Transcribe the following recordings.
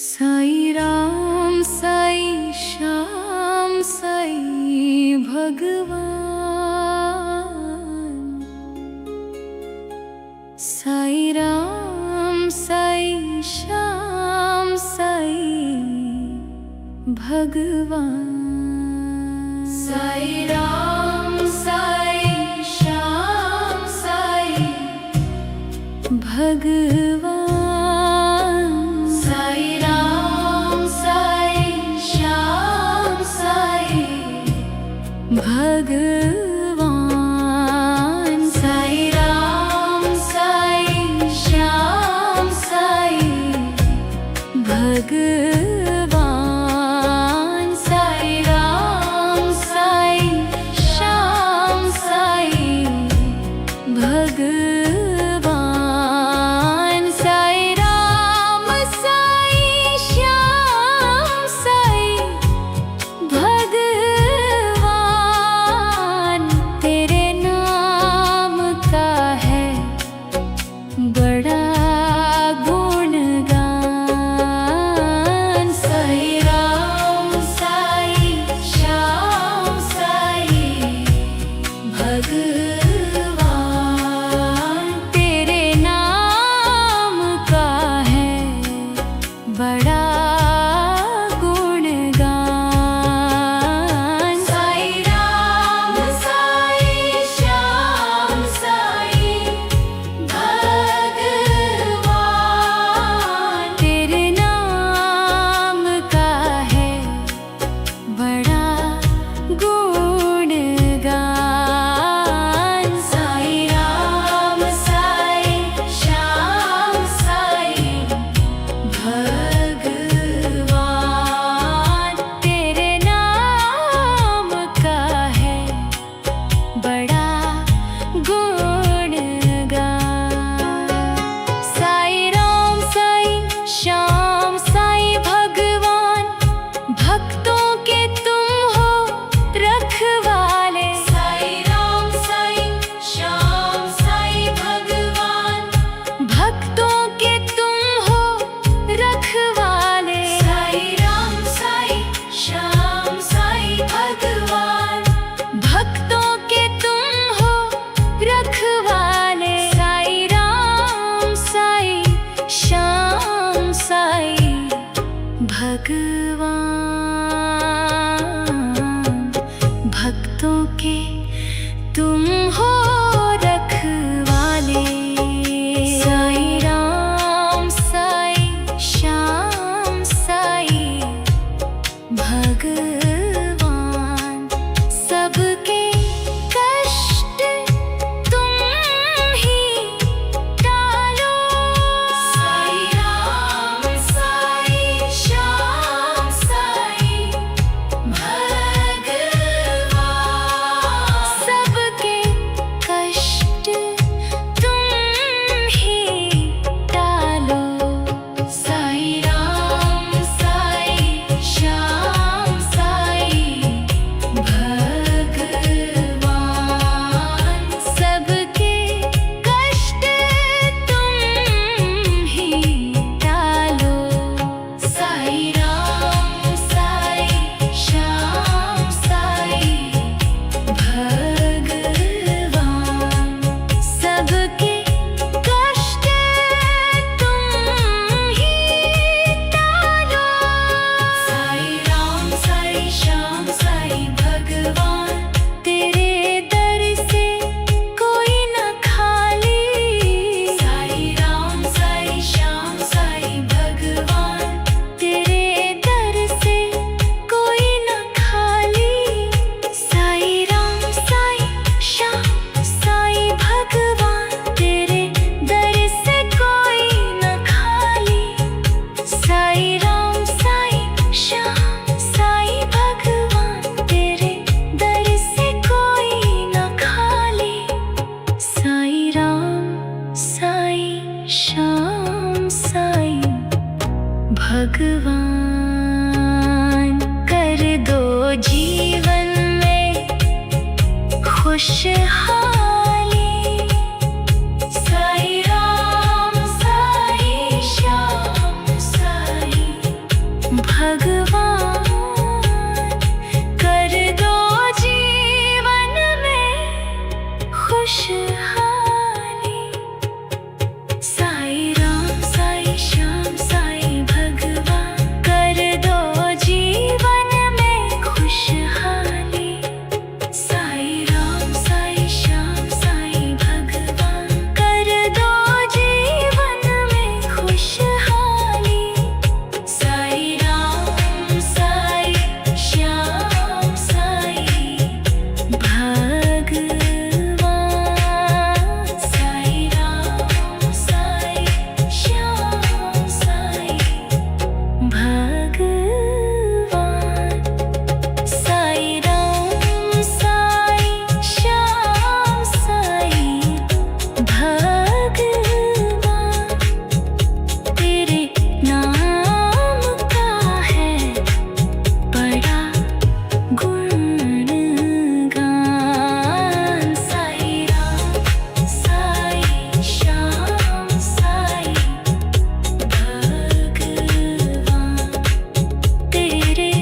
साई राम साई श्याम साई भगवान। साई राम साई श्याम साई भगवान। साई राम साई श्याम साई भगवान। भगवान साई राम साई श्याम साई भगवान। साई राम साई श्याम साई भगवान। साई राम साई श्याम साई भगवान। तेरे नाम का है बड़ा गुणगान। साई राम साई श्याम साई भगवान। तेरे नाम का है बड़ा गुणगान। साई राम साई श्याम साई भगवान। तेरे नाम का है बड़ा गुणगान। साई राम साई श्याम साई भगवान। तेरे नाम का है बड़ा गुणगान। साई राम साई श्याम साई भगवान। भक्तों के तुम हो रखवाले। साई राम साई श्याम साई भगवान। भक्तों के तुम हो रखवाले। साई राम साई श्याम साई भगवान। भक्तों के तुम हो रखवाले। साई राम साई श्याम साई भगवान। भक्तों के तुम हो रखवाले। साई राम साई श्याम साई भगवान। सबके कष्ट तुम ही टालो। साई राम साई श्याम साई भगवान। सबके कष्ट तुम ही टालो। साई राम साई श्याम साई भगवान। सबके कष्ट तुम ही टालो। साई राम साई श्याम साई भगवान। सबके कष्ट तुम ही टालो। साई राम साई श्याम साई भगवान। तेरे दर से कोई न खाली। साई राम साई श्याम साई भगवान। तेरे दर से कोई न खाली। साई राम साई श्याम साई भगवान। तेरे दर से कोई न खाली। साई राम साई श्याम साई भगवान। तेरे दर से कोई न खाली। साई राम साई श्याम साई भगवान। कर दो जीवन में खुशहाली। साई राम साई श्याम साई भगवान कर दो जीवन में खुशहाली। साईं राम साईं श्याम साईं भगवान कर दो जीवन में खुशहाली। साईं राम साईं श्याम साईं भगवान कर दो जीवन में खुशहाली। साईं राम साईं श्याम साईं भगवान। साईं राम साईं श्याम साईं भगवान। साईं राम साईं श्याम साईं भगवान। तेरे नाम का है बड़ा गुणगान। साईं राम साईं श्याम साईं भगवान। तेरे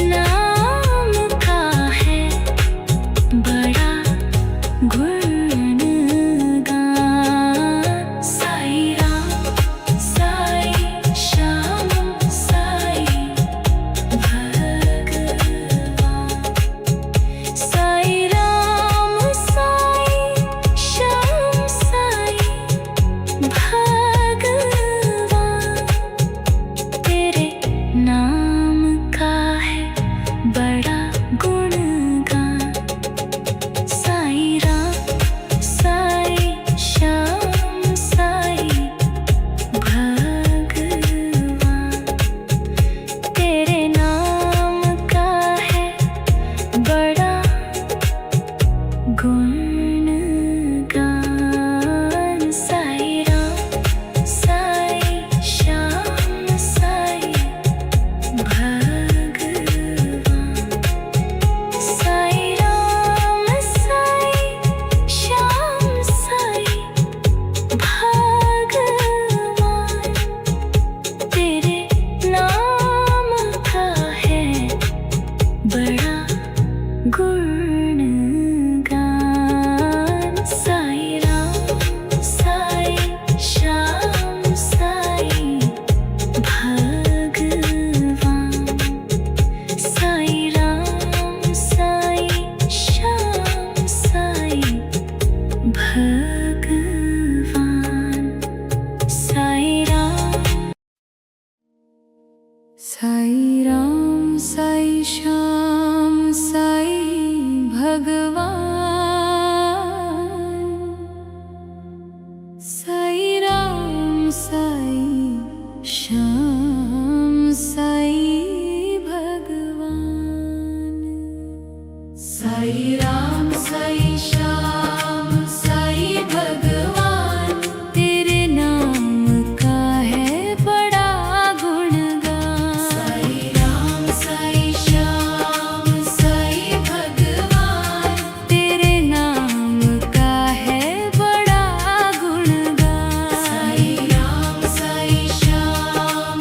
नाम का है बड़ा गुणगान। साईं राम साईं श्याम साईं भगवान। साईं राम साईं श्याम साईं भगवान। तेरे नाम का है बड़ा गुणगान। साईं राम साईं श्याम साईं भगवान। तेरे नाम का है बड़ा गुणगान। साईं राम साईं श्याम साईं भगवान। साईं राम साईं श्याम साईं भगवान। तेरे नाम का है बड़ा गुणगान। साईं राम साईं श्याम साईं भगवान। साईं राम साईं श्याम साईं भगवान। साईं राम साईं राम साईं श्याम साईं भगवान। साईं राम साईं श्याम साईं भगवान। साईं राम साईं श्याम साईं भगवान। तेरे नाम का है बड़ा गुणगान। साईं राम साईं श्याम साईं भगवान। तेरे नाम का है बड़ा गुणगान। साईं राम साईं श्याम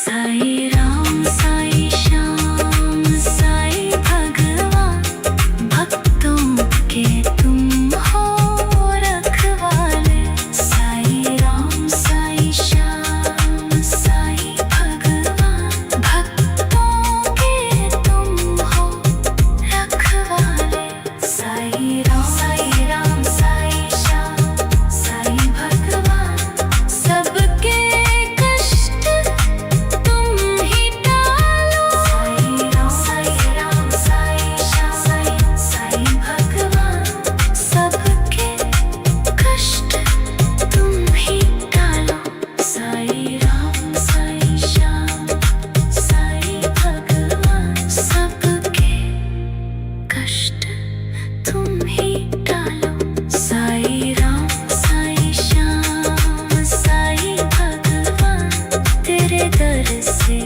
साई राम साई श्याम साई भगवान, भक्तों के तुम हो रखवाले। साई राम साई श्याम साई भगवान, भक्तों के तुम हो रखवाले। साई राम साई श्याम साई भगवान, सबके कष्ट तुम ही टालो। साई राम साई श्याम साई भगवान, सबके कष्ट तुम ही टालो। साई राम साई श्याम साई भगवान, सबके कष्ट तुम ही टालो। साई राम साई श्याम साई भगवान, तेरे दर से